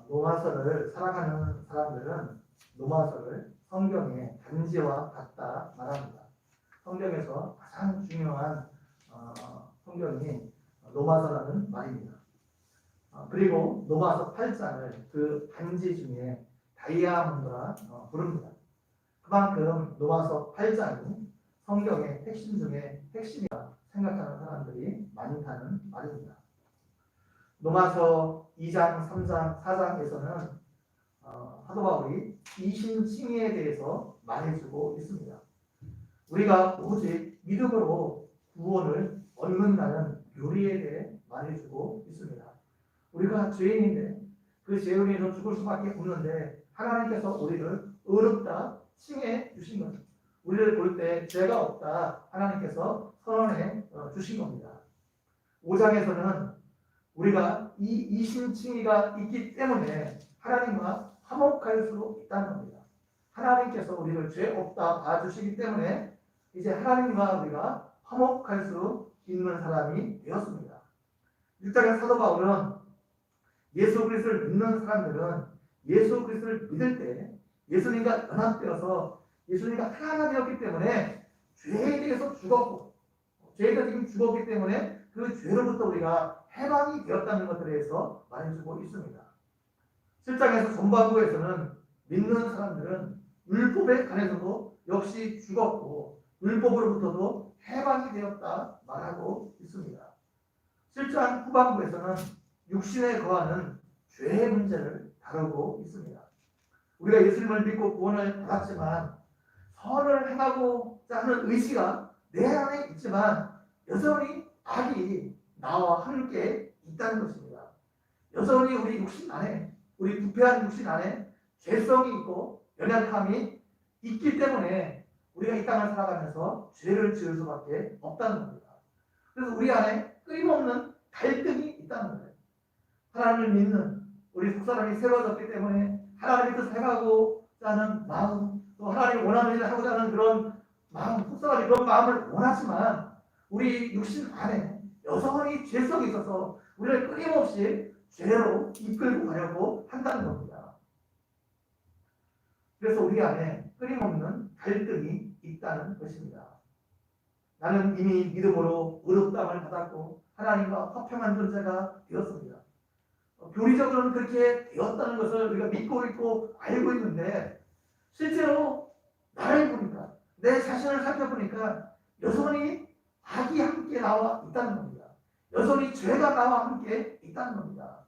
로마서를 살아가는 사람들은 로마서를 성경의 단지와 같다 말합니다. 성경에서 가장 중요한 성경이 로마서라는 말입니다. 그리고 로마서 8장을 그 단지 중에 다이아몬드라 부릅니다. 그만큼 로마서 8장이 성경의 핵심 중에 핵심이라 생각하는 사람들이 많다는 말입니다. 로마서 2장, 3장, 4장에서는 사도 바울이 이신칭의에 대해서 말해주고 있습니다. 우리가 오직 믿음으로 구원을 얻는다는 교리에 대해 말해주고 있습니다. 우리가 죄인인데 그 죄로 인해서 죽을 수밖에 없는데 하나님께서 우리를 의롭다 칭해 주신 겁니다. 우리를 볼 때 죄가 없다 하나님께서 선언해 주신 겁니다. 5장에서는 우리가 이 이신칭의가 있기 때문에 하나님과 화목할 수 있다는 겁니다. 하나님께서 우리를 죄 없다 봐주시기 때문에 이제 하나님과 우리가 화목할 수 있는 사람이 되었습니다. 6장의 사도 바울은 예수 그리스도를 믿는 사람들은 예수 그리스도를 믿을 때 예수님과 연합되어서 예수님과 하나가 되었기 때문에 죄에 대해서 죽었고 죄가 지금 죽었기 때문에 그 죄로부터 우리가 해방이 되었다는 것들에 대해서 말해주고 있습니다. 7장에서 전반부에서는 믿는 사람들은 율법에 관해서도 역시 죽었고 율법으로부터도 해방이 되었다 말하고 있습니다. 7장 후반부에서는 육신에 거하는 죄의 문제를 다루고 있습니다. 우리가 예수님을 믿고 구원을 받았지만 선을 행하고자 하는 의지가 내 안에 있지만 여전히 악이 나와 함께 있다는 것입니다. 여전히 우리 육신 안에 우리 부패한 육신 안에 죄성이 있고 연약함이 있기 때문에 우리가 이 땅을 살아가면서 죄를 지을 수밖에 없다는 겁니다. 그래서 우리 안에 끊임없는 갈등이 있다는 거예요. 하나님을 믿는 우리 속사람이 세워졌기 때문에 하나님의 뜻을 행하고자 하는 마음, 또 하나님이 원하는 일을 하고자 하는 그런 마음, 속사람이 그런 마음을 원하지만 우리 육신 안에 여전히 죄성이 있어서 우리를 끊임없이 죄로 이끌고 가려고 한다는 겁니다. 그래서 우리 안에 끊임없는 갈등이 있다는 것입니다. 나는 이미 믿음으로 의롭다함을 받았고 하나님과 화평한 존재가 되었습니다. 교리적으로는 그렇게 되었다는 것을 우리가 믿고 있고 알고 있는데 실제로 나를 보니까 내 자신을 살펴보니까 여전히 악이 함께 나와 있다는 겁니다. 여전히 죄가 나와 함께 있다는 겁니다.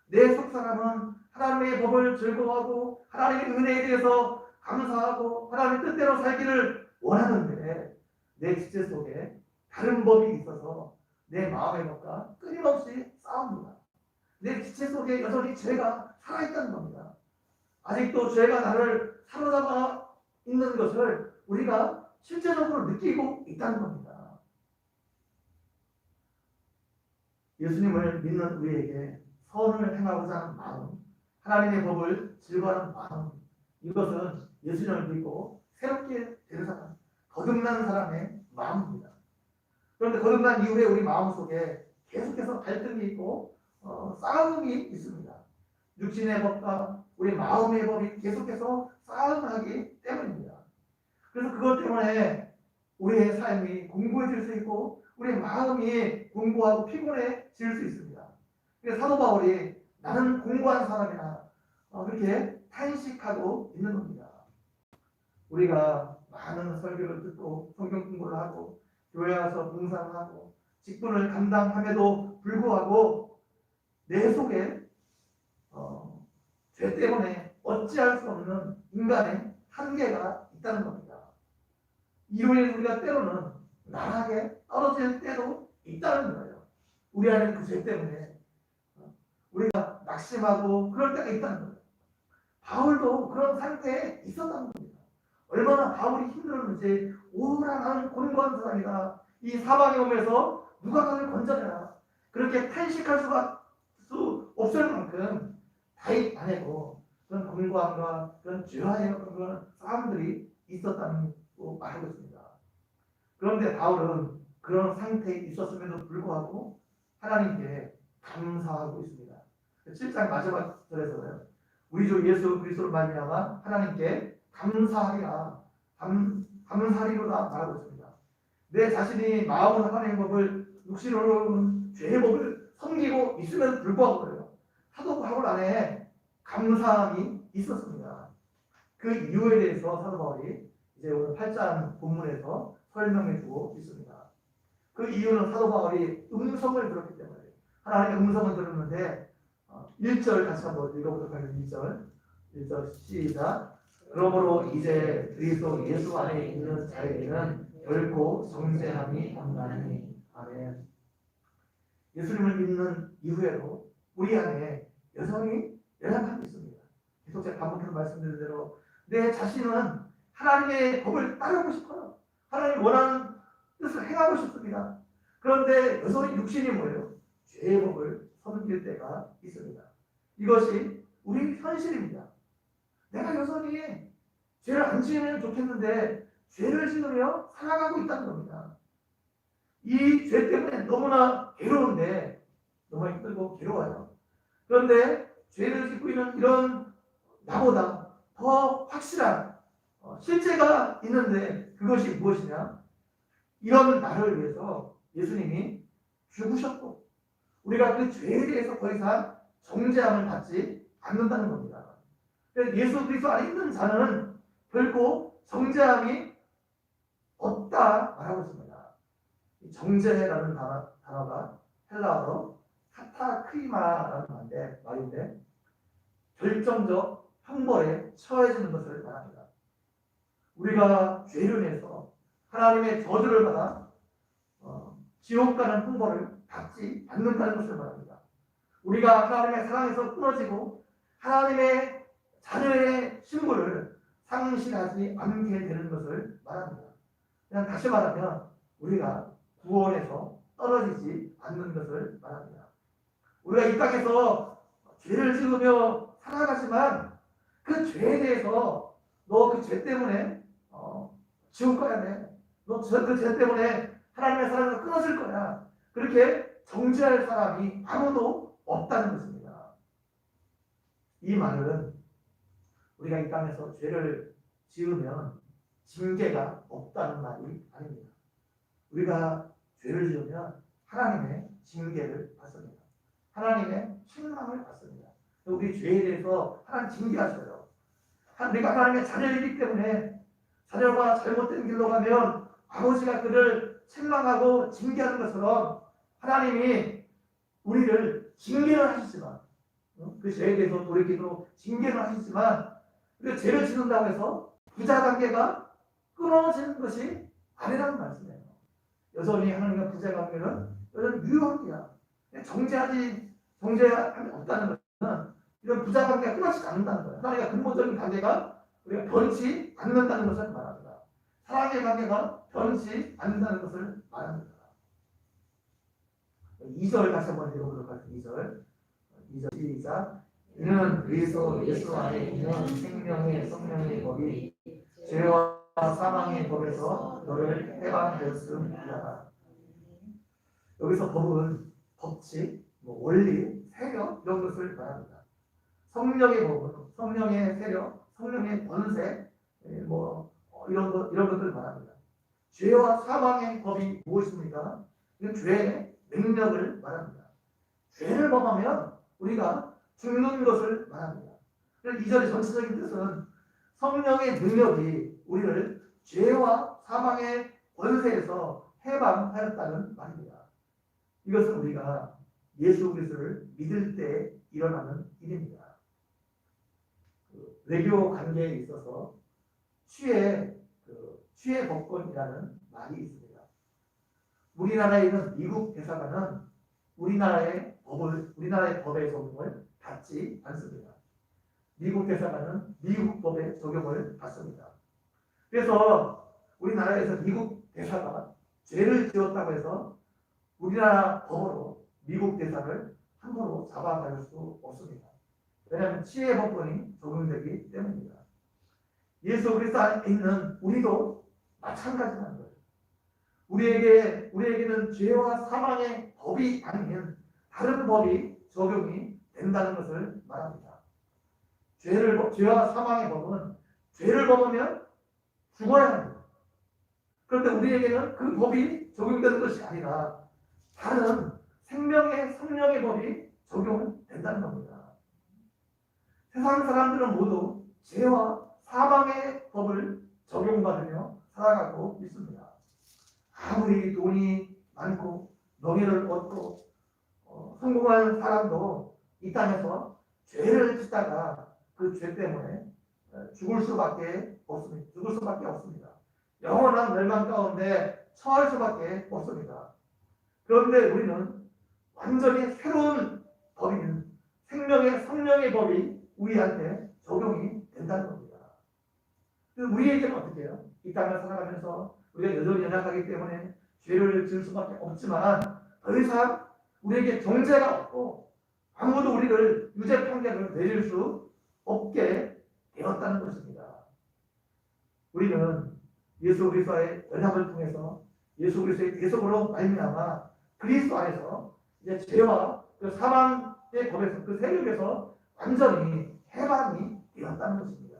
내 속사람은 하나님의 법을 즐거워하고 하나님의 은혜에 대해서 감사하고 하나님의 뜻대로 살기를 원하는데 내 지체 속에 다른 법이 있어서 내 마음의 법과 끊임없이 싸웁니다. 내 지체 속에 여전히 죄가 살아있다는 겁니다. 아직도 죄가 나를 사로잡아 있는 것을 우리가 실제적으로 느끼고 있다는 겁니다. 예수님을 믿는 우리에게 선을 행하고자 하는 마음, 하나님의 법을 즐거워하는 마음, 이것은 예수님을 믿고 새롭게 되는 사람, 거듭난 사람의 마음입니다. 그런데 거듭난 이후에 우리 마음속에 계속해서 갈등이 있고 싸움이 있습니다. 육신의 법과 우리 마음의 법이 계속해서 싸움하기 때문입니다. 그래서 그것 때문에 우리의 삶이 공고해질 수 있고 우리 마음이 공고하고 피곤해질 수 있습니다. 그래서 사도 바울이 나는 공고한 사람이나 그렇게 탄식하고 있는 겁니다. 우리가 많은 설교를 듣고 성경 공부를 하고 교회 와서 봉사를 하고 직분을 감당함에도 불구하고 내 속에 죄 때문에 어찌할 수 없는 인간의 한계가 있다는 겁니다. 이로 인해 우리가 때로는 나락에 떨어질 때도 있다는 거예요. 우리 안에 그 죄 때문에 우리가 낙심하고 그럴 때가 있다는 거예요. 바울도 그런 상태에 있었다는 겁니다. 얼마나 바울이 힘들었는지 오라 나는 곤고한 사람이다. 이 사방의 몸에서 누가 나를 건져내라. 그렇게 탄식할 수 없을 만큼 다윗 안에도 그런 곤고함과 그런 죄와의 그런 싸움들이 있었다고 말하고 있습니다. 그런데 바울은 그런 상태에 있었음에도 불구하고 하나님께 감사하고 있습니다. 7장 마지막 절에서는 우리 주 예수 그리스도로 말미암아 하나님께 감사하리라, 감사하리로다 말하고 있습니다. 내 자신이 마음으로 하나님의 법을, 육신으로는 죄의 법을 섬기고 있음에도 불구하고 사도 바울 안에 감사함이 있었습니다. 그 이유에 대해서 사도 바울이 이제 오늘 8장 본문에서 설명해 주고 있습니다. 그 이유는 사도 바울이 음성을 들었기 때문에, 하나님의 음성을 들었는데 1절 같이 한번 읽어보도록 하겠습니다. 1절 시작. 그러므로 이제 그리스도 예수 안에 있는 자에게는 결코 정죄함이 없나니. 아멘. 예수님을 믿는 이후에도 우리 안에 여전히 연약함이 있습니다. 계속 제가 반복해서 말씀드린 대로 내 자신은 하나님의 법을 따르고 싶어요. 하나님 원하는 뜻을 행하고 싶습니다. 그런데 여전히 육신이 뭐예요? 죄의 법을 섬길 때가 있습니다. 이것이 우리 현실입니다. 내가 여전히 죄를 안 지으면 좋겠는데 죄를 지으며 살아가고 있다는 겁니다. 이 죄 때문에 너무나 괴로운데, 너무 힘들고 괴로워요. 그런데 죄를 짓고 있는 이런 나보다 더 확실한 실제가 있는데, 그것이 무엇이냐? 이런 나를 위해서 예수님이 죽으셨고 우리가 그 죄에 대해서 더 이상 정죄함을 받지 않는다는 겁니다. 예수 그리스도 안에 있는 자는 결코 정죄함이 없다 말하고 있습니다. 정죄라는 단어가 헬라어로 카타크리마라는 말인데 결정적 형벌에 처해지는 것을 말합니다. 우리가 죄를 해서 하나님의 저주를 받아 지옥 가는 형벌을 받지 않는다는 것을 말합니다. 우리가 하나님의 사랑에서 끊어지고 하나님의 자녀의 신분을 상실하지 않게 되는 것을 말합니다. 그냥 다시 말하면 우리가 구원에서 떨어지지 않는 것을 말합니다. 우리가 이 땅에서 죄를 지으며 살아가지만 그 죄에 대해서 너 그 죄 때문에 지옥 가야 돼. 너 그 죄 때문에 하나님의 사랑에서 끊어질 거야. 그렇게 정죄할 사람이 아무도 없다는 것입니다. 이 말은 우리가 이 땅에서 죄를 지으면 징계가 없다는 말이 아닙니다. 우리가 죄를 지으면 하나님의 징계를 받습니다. 하나님의 책망을 받습니다. 우리 죄에 대해서 하나님 징계하셔요. 내가 하나님의 자녀이기 때문에 자녀가 잘못된 길로 가면 아버지가 그를 책망하고 징계하는 것처럼 하나님이 우리를 징계를 하시지만, 그 죄에 대해서 돌이키도록 징계를 하시지만, 우리가 죄를 짓는다고 해서 부자관계가 끊어지는 것이 아니라는 말씀이에요. 여전히 하나님과 부자관계는 여전히 유효합니다. 정죄함이 없다는 것은 이런 부자관계가 끊어지지 않는다는 거예요. 하나님과 근본적인 관계가 우리가 변치 않는다는 것을 말합니다. 사랑의 관계가 변치 않는다는 것을 말합니다. 2절 다시 한번 읽어보도록 하겠습니다. 2절 시작. 이는 그리스도 예수 안에 있는 생명의 성령의 법이 죄와 사망의 법에서 너를 해방하였음이라. 여기서 법은 법칙, 원리, 세력 이런 것을 말합니다. 성령의 법은 성령의 세력, 성령의 권세, 이런 것들을 말합니다. 죄와 사망의 법이 무엇입니까? 이건 죄의 능력을 말합니다. 죄를 범하면 우리가 죽는 것을 말합니다. 이 절의 전체적인 뜻은 성령의 능력이 우리를 죄와 사망의 권세에서 해방하였다는 말입니다. 이것은 우리가 예수 그리스도를 믿을 때 일어나는 일입니다. 외교 관계에 있어서 취해 법권이라는 말이 있습니다. 우리나라에 있는 미국 대사관은 우리나라의 법의 적용을 받지 않습니다. 미국 대사관은 미국 법의 적용을 받습니다. 그래서 우리나라에서 미국 대사가 죄를 지었다고 해서 우리나라 법으로 미국 대사를 함부로 잡아갈 수 없습니다. 왜냐하면 치해 법권이 적용되기 때문입니다. 예수 그리스도 안에 있는 우리도 마찬가지라는 거예요. 우리에게는 죄와 사망의 법이 아닌 다른 법이 적용이 된다는 것을 말합니다. 죄와 사망의 법은 죄를 범하면 죽어야 합니다. 그런데 우리에게는 그 법이 적용되는 것이 아니라 다른 생명의 성령의 법이 적용된다는 겁니다. 세상 사람들은 모두 죄와 사망의 법을 적용받으며 살아가고 있습니다. 아무리 돈이 많고 명예를 얻고 성공한 사람도 이 땅에서 죄를 짓다가 그 죄 때문에 죽을 수밖에 없습니다. 죽을 수밖에 없습니다. 영원한 멸망 가운데 처할 수밖에 없습니다. 그런데 우리는 완전히 새로운 법인 생명의 성령의 법이 우리한테 적용이 된다는 겁니다. 우리에게는 어떻게 해요? 이 땅을 살아가면서 우리가 여전히 연약하기 때문에 죄를 지을 수밖에 없지만 더 이상 우리에게 정죄가 없고 아무도 우리를 유죄 판결을 내릴 수 없게 되었다는 것입니다. 우리는 예수 그리스도의 연합을 통해서 예수 그리스도의 대속으로 말미암아 그리스도 안에서 이제 죄와 그 사망의 법에서 그 세력에서 완전히 해방이 되었다는 것입니다.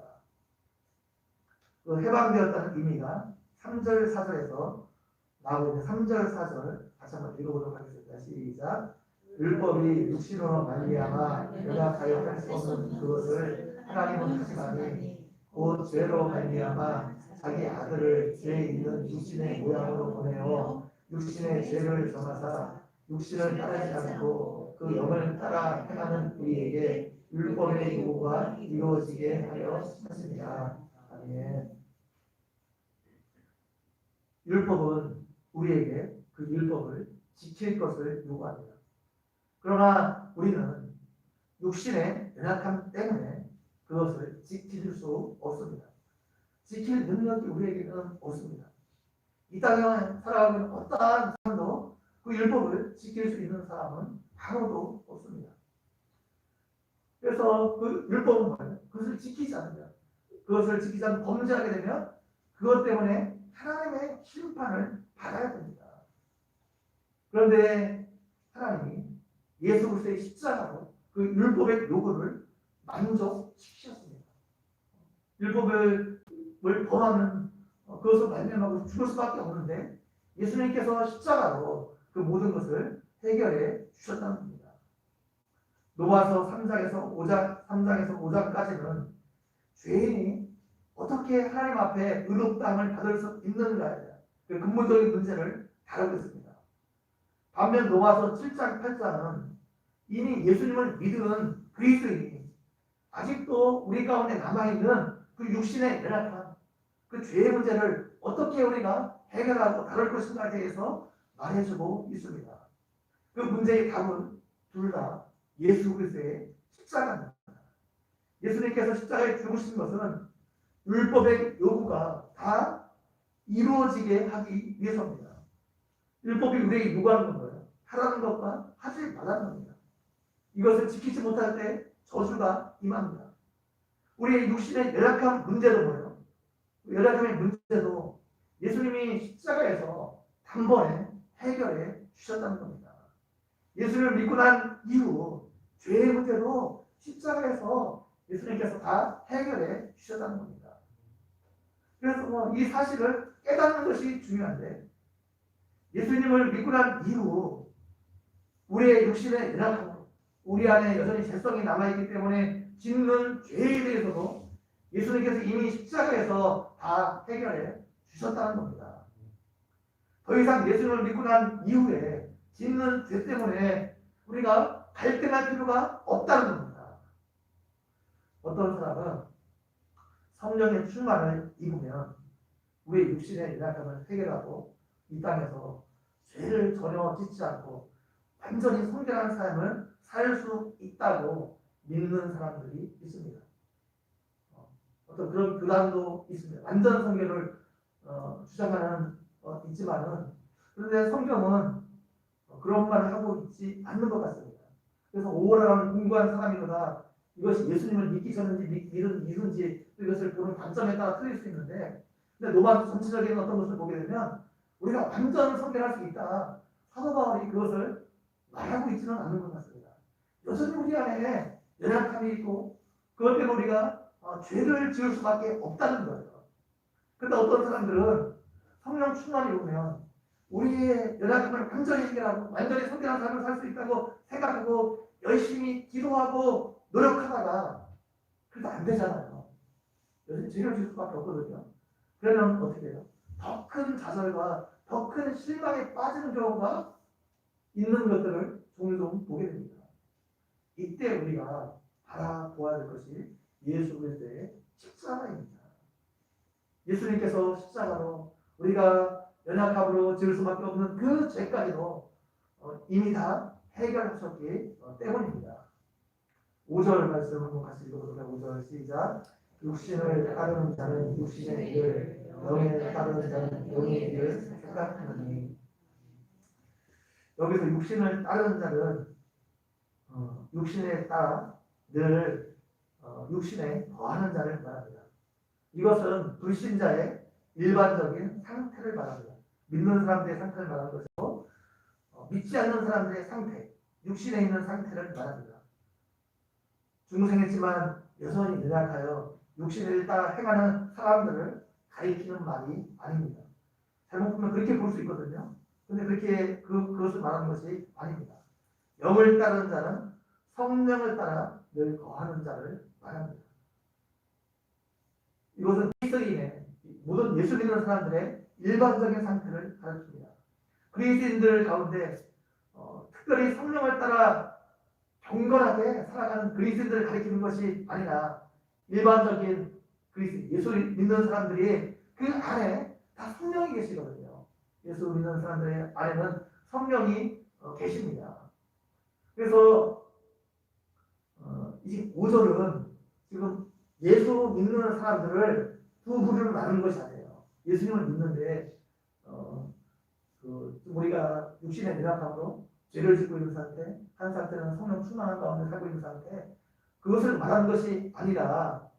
그 해방되었다는 의미가 3절 4절에서 나오고 있는 3절 4절 다시 한번 읽어보도록 하겠습니다. 시작. 율법이 육신으로 말미암아 연약하여 할 수 없는 그것을 하나님은 하시나니 곧 죄로 말미암아 자기 아들을 죄 있는 육신의 모양으로 보내어 육신의 죄를 정하사 육신을 따르지 않고 그 영을 따라 행하는 우리에게 율법의 요구가 이루어지게 하여 하십니다. 아멘. 율법은 우리에게 그 율법을 지킬 것을 요구합니다. 그러나 우리는 육신의 연약함 때문에 그것을 지킬 수 없습니다. 지킬 능력이 우리에게는 없습니다. 이 땅에 살아가고 있는 어떠한 사람도 그 율법을 지킬 수 있는 사람은 아무도 없습니다. 그래서 그 율법은 뭐예요? 그것을 지키지 않으면, 그것을 지키지 않고 범죄하게 되면 그것 때문에 하나님의 심판을 받아야 됩니다. 그런데 하나님이 예수 그리스도의 십자가로 그 율법의 요구를 만족시키셨습니다. 율법을 범하는 그것을 말미암아 죽을 수밖에 없는데 예수님께서 십자가로 그 모든 것을 해결해 주셨다는 겁니다. 로마서 3장에서 5장까지는 죄인이 어떻게 하나님 앞에 의롭다함을 받을 수 있는가에 대한 그 근본적인 문제를 다루고 있습니다. 반면 로마서 7장 8장은 이미 예수님을 믿은 그리스도인이 아직도 우리 가운데 남아있는 그 육신의 연약함, 그 죄의 문제를 어떻게 우리가 해결하고 다룰 것인가에 대해서 말해주고 있습니다. 그 문제의 답은 둘 다 예수 그리스도의 십자가입니다. 예수님께서 십자가에 죽으신 것은 율법의 요구가 다 이루어지게 하기 위해서입니다. 율법이 우리에게 요구하는 건 거예요. 하라는 것과 하지 말라는 겁니다. 이것을 지키지 못할 때 저주가 임합니다. 우리의 육신의 연약한 문제도 뭐예요? 연약함의 문제도 예수님이 십자가에서 단번에 해결해 주셨다는 겁니다. 예수를 믿고 난 이후 죄의 문제도 십자가에서 예수님께서 다 해결해 주셨다는 겁니다. 그래서 이 사실을 깨닫는 것이 중요한데 예수님을 믿고 난 이후 우리의 육신의 연약함으로 우리 안에 여전히 죄성이 남아있기 때문에 짓는 죄에 대해서도 예수님께서 이미 십자가에서 다 해결해 주셨다는 겁니다. 더 이상 예수님을 믿고 난 이후에 짓는 죄 때문에 우리가 갈등할 필요가 없다는 겁니다. 어떤 사람은 성령의 충만을 입으면 우리의 육신의 연약함을 해결하고 이 땅에서 죄를 전혀 짓지 않고 완전히 성결한 삶을 살 수 있다고 믿는 사람들이 있습니다. 어떤 그런 교단도 있습니다. 완전 성결을 주장하는 있지만은 그런데 성경은 그런 말을 하고 있지 않는 것 같습니다. 그래서 오월하는 공부한 사람이거나 이것이 예수님을 믿기 믿은지 이것을 보는 관점에 따라 틀릴 수 있는데 근데 로마서 전체적인 어떤 것을 보게 되면 우리가 완전 성결할 수 있다. 사도 바울이 그것을 말하고 있지는 않는 것 같습니다. 여전히 우리 안에 연약함이 있고 그것 때문에 우리가 죄를 지을 수밖에 없다는 거예요. 그런데 어떤 사람들은 성령 충만이 오면 우리의 연약함을 완전히 해결하고 완전히 성결한 삶을 살 수 있다고 생각하고 열심히 기도하고 노력하다가 그래도 안 되잖아요. 여전히 죄를 지을 수밖에 없거든요. 그러면 어떻게 해요? 더 큰 좌절과 더 큰 실망에 빠지는 경우가 있는 것들을 종종 보게 됩니다. 이때 우리가 바라보아야 될 것이 예수 그리스도의 십자가입니다. 예수님께서 십자가로 우리가 연약함으로 지을 수밖에 없는 그 죄까지도 이미 다 해결하셨기 때문입니다. 5절 말씀 한번 같이 읽어보도록 5절 시작. 육신을 따르는 자는 육신의 일을, 영을 따르는 자는 영의 일을 생각하느니. 여기서 육신을 따르는 자는 육신에 따라 늘 육신에 거하는 자를 말합니다. 이것은 불신자의 일반적인 상태를 말합니다. 믿는 사람들의 상태를 말하는 것이고 믿지 않는 사람들의 상태, 육신에 있는 상태를 말합니다. 중생했지만 여전히 연약하여 육신을 따라 행하는 사람들을 가리키는 말이 아닙니다. 잘못 보면 그렇게 볼 수 있거든요. 근데 그렇게 그것을 말하는 것이 아닙니다. 영을 따르는 자는 성령을 따라 늘 거하는 자를 말합니다. 이것은 그리스도인의 모든 예수 믿는 사람들의 일반적인 상태를 가르칩니다. 그리스도인들 가운데 특별히 성령을 따라 경건하게 살아가는 그리스도인들을 가리키는 것이 아니라 일반적인 그리스도 예수 믿는 사람들이 그 안에 다 성령이 계시거든요. 예수 믿는 사람들의 안에는 성령이 계십니다. 그래서 이 5절은 지금 예수 믿는 사람들을 두 부류로 나누는 것이 아니에요. 예수님을 믿는데 우리가 육신의 연약함으로 죄를 짓고 있는 상태, 한 상태는 성령 충만한 가운데 살고 있는 상태, 그것을 말하는 것이 아니라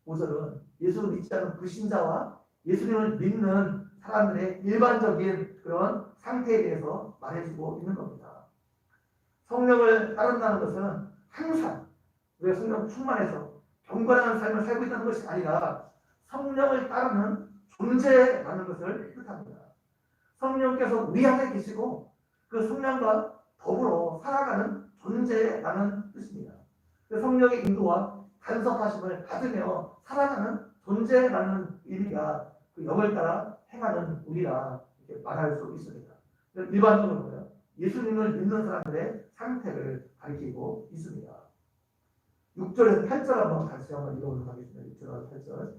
5절은 예수 믿지 않은 불신자와 예수님을 믿는 사람들의 일반적인 그런 상태에 대해서 말해주고 있는 겁니다. 성령을 따른다는 것은 항상 우리가 성령 충만해서 경건한 삶을 살고 있다는 것이 아니라 성령을 따르는 존재라는 것을 뜻합니다. 성령께서 우리 안에 계시고 그 성령과 더불어 살아가는 존재라는 뜻입니다. 그 성령의 인도와 간섭하심을 받으며 살아가는 존재라는 의미가 그 영을 따라 행하는 우리라 이렇게 말할 수 있습니다. 일반적으로 뭐예요? 예수님을 믿는 사람들의 상태를 가리키고 있습니다. 6절에서 8절 한번 읽어보도록 하겠습니다. 6절에서 8절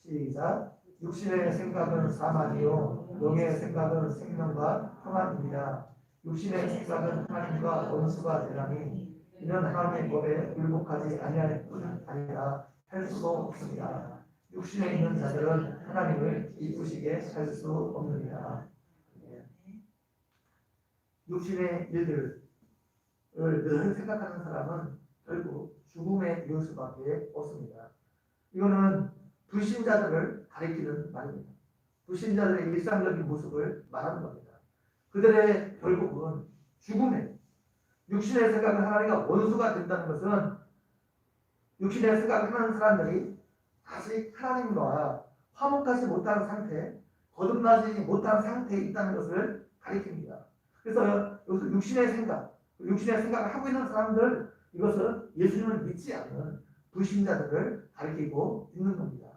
시작. 육신의 생각은 사망이요 영의 생각은 생명과 평안입니다. 육신의 생각은 하나님과 원수가 되나니 이는 하나님의 법에 굴복하지 아니할 뿐 아니라 할 수도 없습니다. 육신에 있는 자들은 하나님을 기쁘시게 할 수 없느니라. 육신의 일들을 늘 생각하는 사람은 결국 죽음에 이를 수밖에 없습니다. 이거는 불신자들을 가리키는 말입니다. 불신자들의 일상적인 모습을 말하는 겁니다. 그들의 결국은 죽음에, 육신의 생각은 하나님과 원수가 된다는 것은 육신의 생각을 하는 사람들이 아직 하나님과 화목하지 못한 상태, 거듭나지 못한 상태에 있다는 것을 가리킵니다. 그래서 여기서 육신의 생각을 하고 있는 사람들, 이것은 예수님을 믿지 않는 불신자들을 가리키고 있는 겁니다.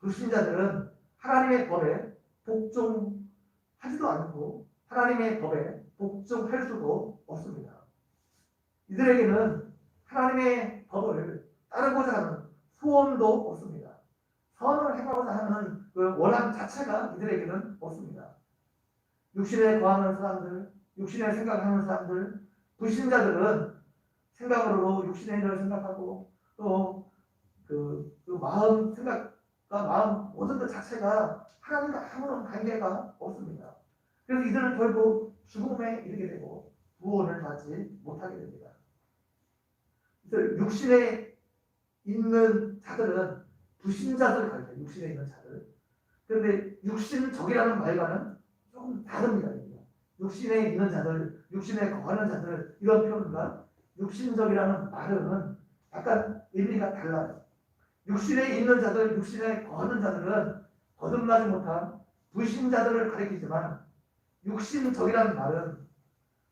불신자들은 하나님의 법에 복종하지도 않고 하나님의 법에 복종할 수도 없습니다. 이들에게는 하나님의 법을 따르고자 하는 소원도 없습니다. 선을 행하고자 하는 그 원함 자체가 이들에게는 없습니다. 육신에 거하는 사람들, 육신의 생각하는 사람들, 불신자들은 생각으로 육신의 일을 생각하고 또 그 마음 생각과 마음 모든 것 자체가 하나님과 아무런 관계가 없습니다. 그래서 이들은 결국 죽음에 이르게 되고 구원을 받지 못하게 됩니다. 그래서 육신에 있는 자들은 불신자들을 가리켜요. 육신에 있는 자들. 그런데 육신적이라는 말과는 조금 다릅니다. 육신에 있는 자들, 육신에 거하는 자들 이런 표현과 육신적이라는 말은 약간 의미가 달라요. 육신에 있는 자들, 육신에 거하는 자들은 거듭나지 못한 불신자들을 가리키지만 육신적이라는 말은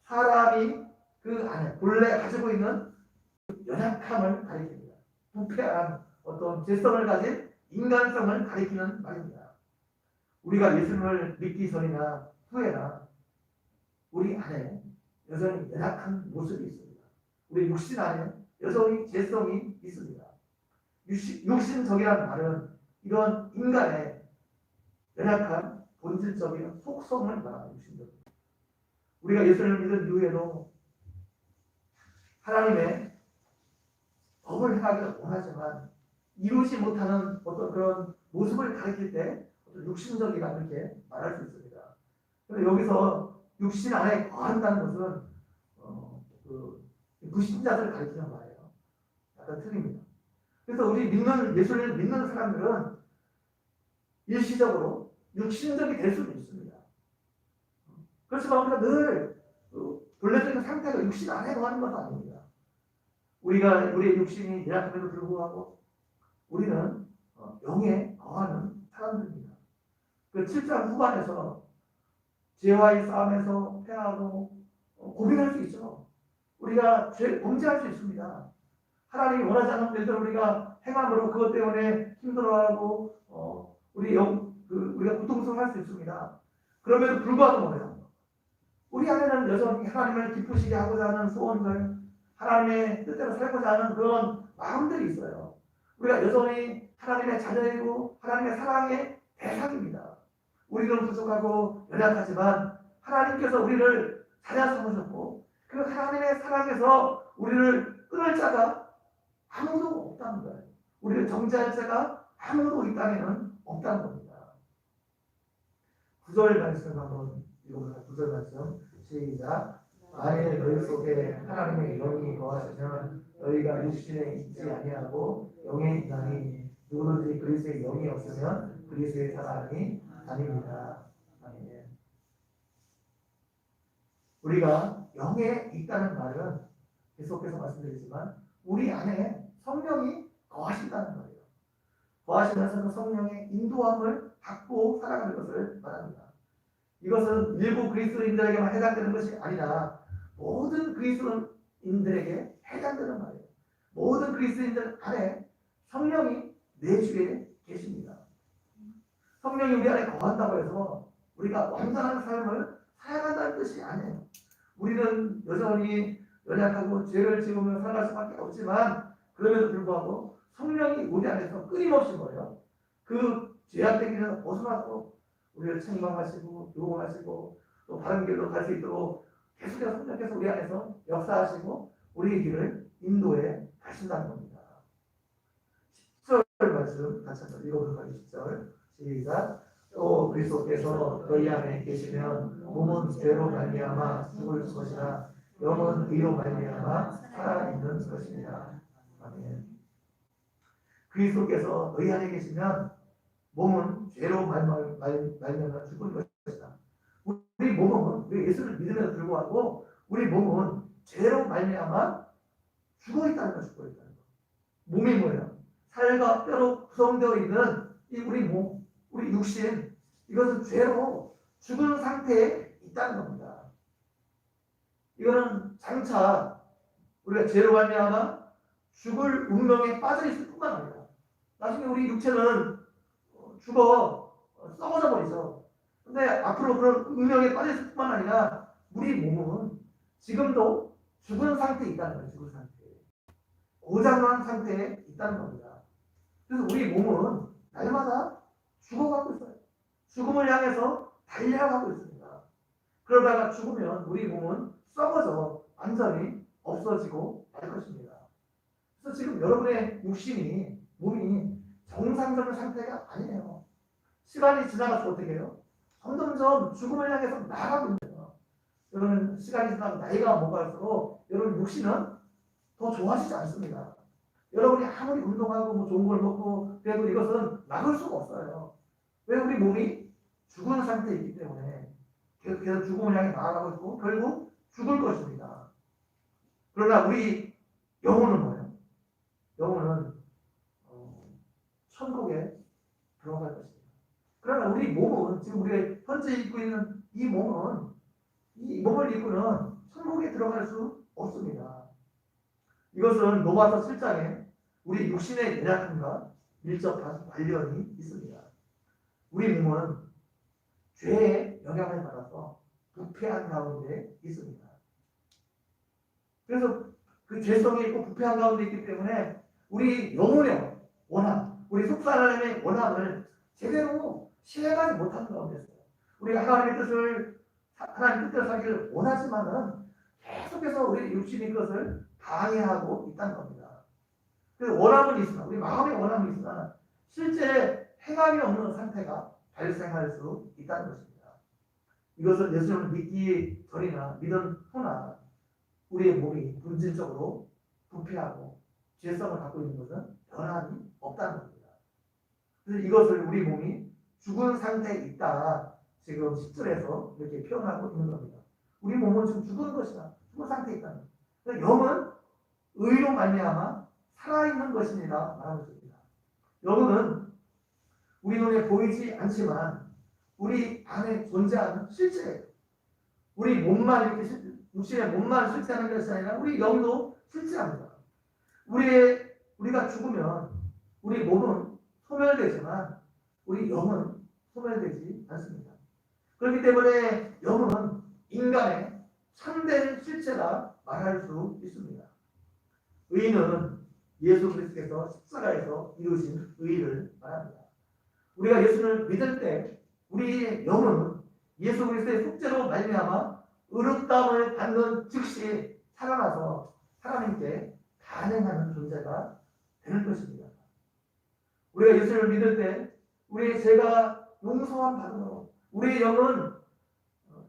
사람이 그 안에 본래 가지고 있는 연약함을 가리킵니다. 부패한 어떤 죄성을 가진 인간성을 가리키는 말입니다. 우리가 예수님을 믿기 전이나 후에나 우리 안에 여전히 연약한 모습이 있습니다. 우리 육신 안에 여전히 죄성이 있습니다. 육신적이라는 말은 이런 인간의 연약한 본질적인 속성을 말하는 육신적. 우리가 예수님을 믿은 이후에도 하나님의 법을 행하기를 원하지만 이루지 못하는 어떤 그런 모습을 가리킬 때 어떤 육신적이라 이렇게 말할 수 있습니다. 그런데 여기서 육신 안에 거한다는 것은 불신자들을 가리키는 말이에요. 약간 틀립니다. 그래서 우리 예수를 믿는 사람들은 일시적으로 육신적이 될 수도 있습니다. 그렇지만 우리가 늘 본래적인 상태가 육신 안에 거하는 것도 아닙니다. 우리의 육신이 연약함에도 불구하고 우리는 영에 거하는 사람들입니다. 그 7장 후반에서 죄와의 싸움에서 패하고 고민할 수 있죠. 우리가 범죄할 수 있습니다. 하나님이 원하지 않는 일들을 우리가 행함으로 그것 때문에 힘들어하고 우리가 고통스러워할 수 있습니다. 그럼에도 불구하고 뭐예요? 우리 안에는 여전히 하나님을 기쁘시게 하고자 하는 소원들, 하나님의 뜻대로 살고자 하는 그런 마음들이 있어요. 우리가 여전히 하나님의 자녀이고 하나님의 사랑의 대상입니다. 우리는 부족하고 연약하지만 하나님께서 우리를 자녀 삼으셨고 그 하나님의 사랑에서 우리를 끊을 자가 아무도 없다는 거예요. 우리를 정죄할 자가 아무도 이 땅에는 없다는 겁니다. 9절 말씀 한번 읽어보세요. 9절 말씀 시작. 만일 너희 속에 하나님의 영이 거하시면 너희가 육신에 있지 아니하고 영에 있나니 누구든지 그리스도의 영이 없으면 그리스도의 사람이 아닙니다. 아멘. 우리가 영에 있다는 말은 계속해서 말씀드리지만 우리 안에 성령이 거하신다는 거예요. 거하시면서 그 성령의 인도함을 받고 살아가는 것을 말합니다. 이것은 일부 그리스도인들에게만 해당되는 것이 아니라 모든 그리스도인들에게 해당되는 말이에요. 모든 그리스도인들 안에 성령이 내주에 계십니다. 성령이 우리 안에 거한다고 해서 우리가 완전한 삶을 살아간다는 뜻이 아니에요. 우리는 여전히 연약하고 죄를 지으며 살아갈 수밖에 없지만 그럼에도 불구하고 성령이 우리 안에서 끊임없이 뭐예요? 그 죄악되기에서 벗어나도록 우리를 책망하시고 요구하시고 또 바른 길로 갈 수 있도록 계속해서 성령께서 우리 안에서 역사하시고 우리의 길을 인도해 가신다는 겁니다. 10절 말씀 다시 한번 읽어보도록 하겠습니다. 10절 시작. 또 그리스도께서 너희 안에 계시면 몸은 죄로 말미암아 죽을 것이나 영은 의로 말미암아 살아있는 것입니다. 아멘. 그리스도께서 너희 안에 계시면 몸은 죄로 말미암아 죽을 것이다. 우리 몸은 우리 예수를 믿음에도 불구하고 우리 몸은 죄로 말미암아 죽어 있다는 거, 죽어 있다는 거. 몸이 뭐예요? 살과 뼈로 구성되어 있는 이 우리 몸, 우리 육신, 이것은 죄로 죽은 상태에 있다는 겁니다. 이거는 장차 우리가 죄로 말미암아 죽을 운명에 빠져 있을 뿐만 아니라 나중에 우리 육체는 죽어 썩어져 버리죠. 근데 앞으로 그런 운명에 빠져 있을 뿐만 아니라 우리 몸은 지금도 죽은 상태에 있다는 거예요. 죽은 상태에. 고장난 상태에 있다는 겁니다. 그래서 우리 몸은 날마다 죽어가고 있어요. 죽음을 향해서 달려가고 있습니다. 그러다가 죽으면 우리 몸은 썩어져 완전히 없어지고 말 것입니다. 그래서 지금 여러분의 육신이, 몸이 정상적인 상태가 아니에요. 시간이 지나가서 어떻게 해요? 점점점 죽음을 향해서 나아가고 있어요. 여러분 시간이 지나고 나이가 먹어갈수록 여러분 육신은 더 좋아지지 않습니다. 여러분이 아무리 운동하고 뭐 좋은 걸 먹고 그래도 이것은 막을 수가 없어요. 왜? 우리 몸이 죽은 상태에 있기 때문에 계속해서 죽음을 향해 나아가고 있고 결국 죽을 것입니다. 그러나 우리 영혼은 뭐예요? 영혼은 천국에 들어갈 것입니다. 그러나 우리 몸은 지금 우리가 현재 입고 있는 이 몸은 이 몸을 입고는 천국에 들어갈 수 없습니다. 이것은 로마서 7장에 우리 육신의 연약함과 밀접한 관련이 있습니다. 우리 몸은 죄의 영향을 받아서 부패한 가운데 있습니다. 그래서 그 죄성이 있고 부패한 가운데 있기 때문에 우리 영혼의 원함, 우리 속사람의 원함을 제대로 실행하지 못하는 가운데 있어요. 우리가 하나님의 뜻을 살기를 원하지만은 계속해서 우리 육신이 그것을 방해하고 있다는 겁니다. 그 원함은 있으나, 우리 마음의 원함은 있으나 실제 행함이 없는 상태가 발생할 수 있다는 것입니다. 이것을 예수님을 믿기 전이나 믿은 후나 우리의 몸이 본질적으로 부패하고 죄성을 갖고 있는 것은 변함이 없다는 겁니다. 그래서 이것을 우리 몸이 죽은 상태에 있다, 지금 10절에서 이렇게 표현하고 있는 겁니다. 우리 몸은 지금 죽은 것이다, 죽은 상태에 있다는 겁니다. 그러니까 영은 의로 말미암아 살아있는 것입니다 말하는 것입니다. 영은 우리 눈에 보이지 않지만 우리 안에 존재하는 실체예요. 우리 몸만 이렇게 육신의 몸만 실체하는 것이 아니라 우리 영도 실체합니다. 우리가 죽으면 우리 몸은 소멸되지만 우리 영은 소멸되지 않습니다. 그렇기 때문에 영은 인간의 참된 실체라 말할 수 있습니다. 의는 예수 그리스도께서 십자가에서 이루신 의를 말합니다. 우리가 예수를 믿을 때 우리의 영은 예수 그리스도의 속죄로 말미암아 의롭다함을 받는 즉시 살아나서 하나님께 반응하는 존재가 되는 것입니다. 우리가 예수를 믿을 때 우리의 죄가 용서함 받음으로 우리의 영은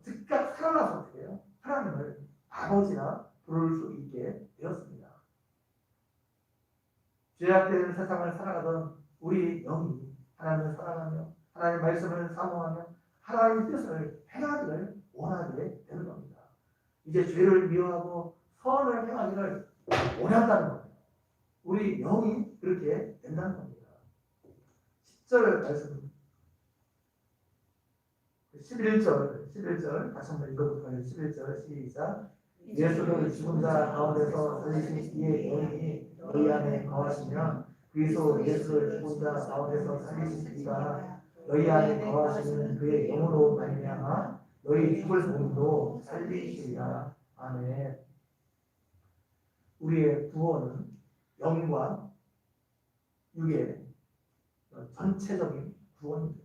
즉각 살아나서 어떻게 해요? 하나님을 아버지라 부를 수 있게 되었습니다. 죄악된 세상을 살아가던 우리 영이 하나님을 사랑하며 하나님의 말씀을 사모하며 하나님의 뜻을 행하기를 원하게 되는 겁니다. 이제 죄를 미워하고 선을 행하기를 원한다는 겁니다. 우리 영이 그렇게 된다는 겁니다. 10절 말씀 11절 다시 한번 읽어볼까요? 11절 시작. 예수를 죽은 자 가운데서 살리신 이의 영이 너희 안에 거하시면 그리스도 예수를 죽은 자 가운데서 살리신 이가 너희 안에 거하시는 그의 영으로 말미암아 너희 죽을 몸도 살리시리라. 아멘. 우리의 구원은 영과 육의 전체적인 구원입니다.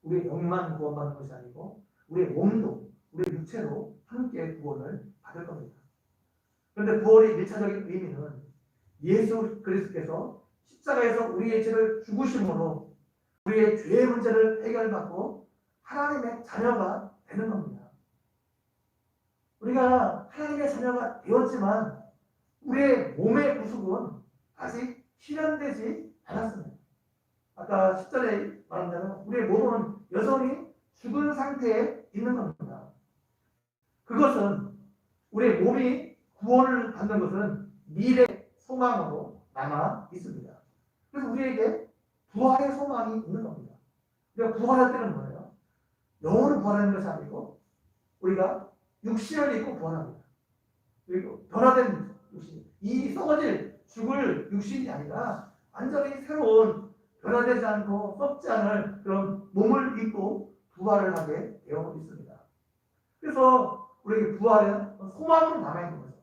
우리의 영만 구원받는 것이 아니고 우리의 몸도 우리의 육체로 함께 구원을 받을 겁니다. 그런데 구원의 1차적인 의미는 예수 그리스도께서 십자가에서 우리의 죄를 죽으심으로 우리의 죄의 문제를 해결받고 하나님의 자녀가 되는 겁니다. 우리가 하나님의 자녀가 되었지만 우리의 몸의 구속은 아직 실현되지 않았습니다. 아까 10절에 말한 대로 우리의 몸은 여전히 죽은 상태에 있는 겁니다. 그것은 우리의 몸이 구원을 받는 것은 미래 소망으로 남아 있습니다. 그래서 우리에게 부활의 소망이 있는 겁니다. 우리가 부활할 때는 뭐예요? 영으로 부활하는 것이 아니고 우리가 육신을 입고 부활합니다. 그리고 변화된 육신, 이 썩어질 죽을 육신이 아니라 완전히 새로운 변화되지 않고 썩지 않을 그런 몸을 입고 부활을 하게 되어 있습니다. 그래서 우리에게 부활은 소망으로 남아있는 거죠.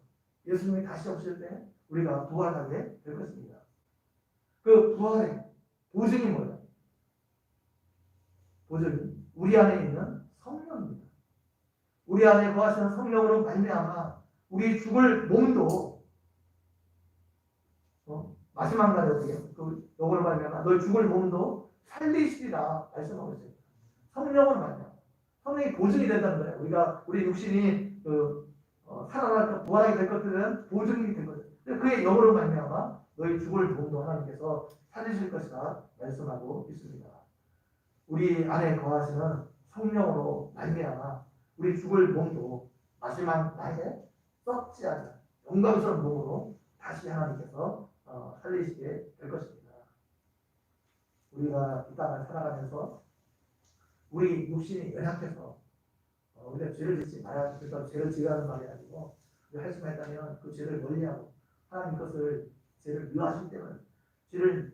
예수님이 다시 오실 때 우리가 부활하게 될 것입니다. 그 부활의 보증이 뭐예요? 보증이 우리 안에 있는 성령입니다. 우리 안에 거하시는 성령으로 말미암아 우리 죽을 몸도 마지막 날에 어떻게 그 요걸 말미암아 너희 죽을 몸도 살리시리라 말씀하고 있어요. 성령을 말미암아 성령이 보증이 된다는 거예요. 우리 육신이 살아날 부활하게 될 것들은 보증이 된 거죠. 그의 영으로 말미암아 너희 죽을 몸도 하나님께서 살리실 것이라 말씀하고 있습니다. 우리 안에 거하시는 성령으로 말미암아 우리 죽을 몸도 마지막 날에 썩지 않은 영광스러운 몸으로 다시 하나님께서 살리시게 될 것입니다. 우리가 이 땅을 살아가면서 우리 육신이 연약해서 우리가 죄를 짓지 말아야 그러니까 죄를 지으라는 말이 아니고 할 수만 있다면 그 죄를 멀리하고 하나님 것을 죄를 미워하시기 때문에 죄를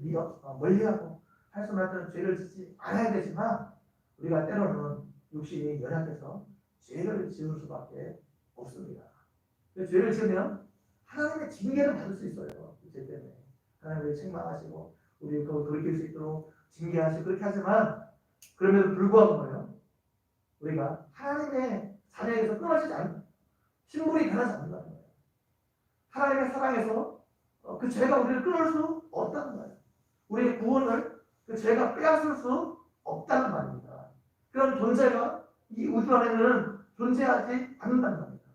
멀리하고 할 수만 있다면 죄를 짓지 않아야 되지만 우리가 때로는 육신이 연약해서 죄를 지을 수밖에 없습니다. 죄를 지으면 하나님의 징계를 받을 수 있어요. 죄 때문에 하나님을 책망하시고 우리 그걸 돌이킬 수 있도록 징계하시고 그렇게 하지만 그럼에도 불구하고 뭐예요? 우리가 하나님의 자녀에서 끊어지지 않는 신분이 변하지 않는다는 거예요. 하나님의 사랑에서 그 죄가 우리를 끊을 수 없다는 거예요. 우리의 구원을 그 죄가 빼앗을 수 없다는 말입니다. 그런 존재가 이 우주 안에는 존재하지 않는다는 말입니다.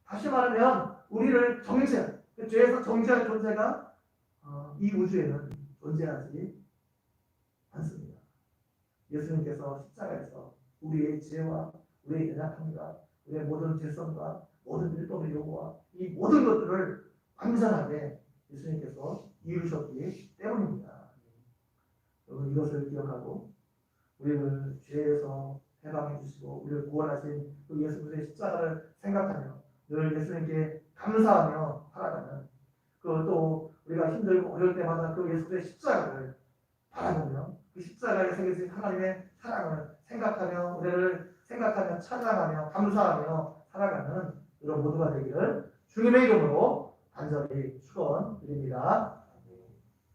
다시 말하면 우리를 정죄한 그 죄에서 정죄한 존재가 이 우주에는 존재하지 않습니다. 예수님께서 십자가에서 우리의 죄와 우리의 연약함과 우리의 모든 죄성과 모든 일법의 요구와 이 모든 것들을 완전하게 예수님께서 이루셨기 때문입니다. 여러분 이것을 기억하고 우리를 죄에서 해방해 주시고 우리를 구원하신 그 예수 그리스도의 십자가를 생각하며 늘 예수님께 감사하며 살아가는 또 우리가 힘들고 어려울 때마다 그 예수 그리스도의 십자가를 바라보며 그 십자가에 새겨진 하나님의 사랑을 생각하며 우리를 생각하며 찬양하며 감사하며 살아가는 이런 모두가 되기를 주님의 이름으로 간절히 축원드립니다.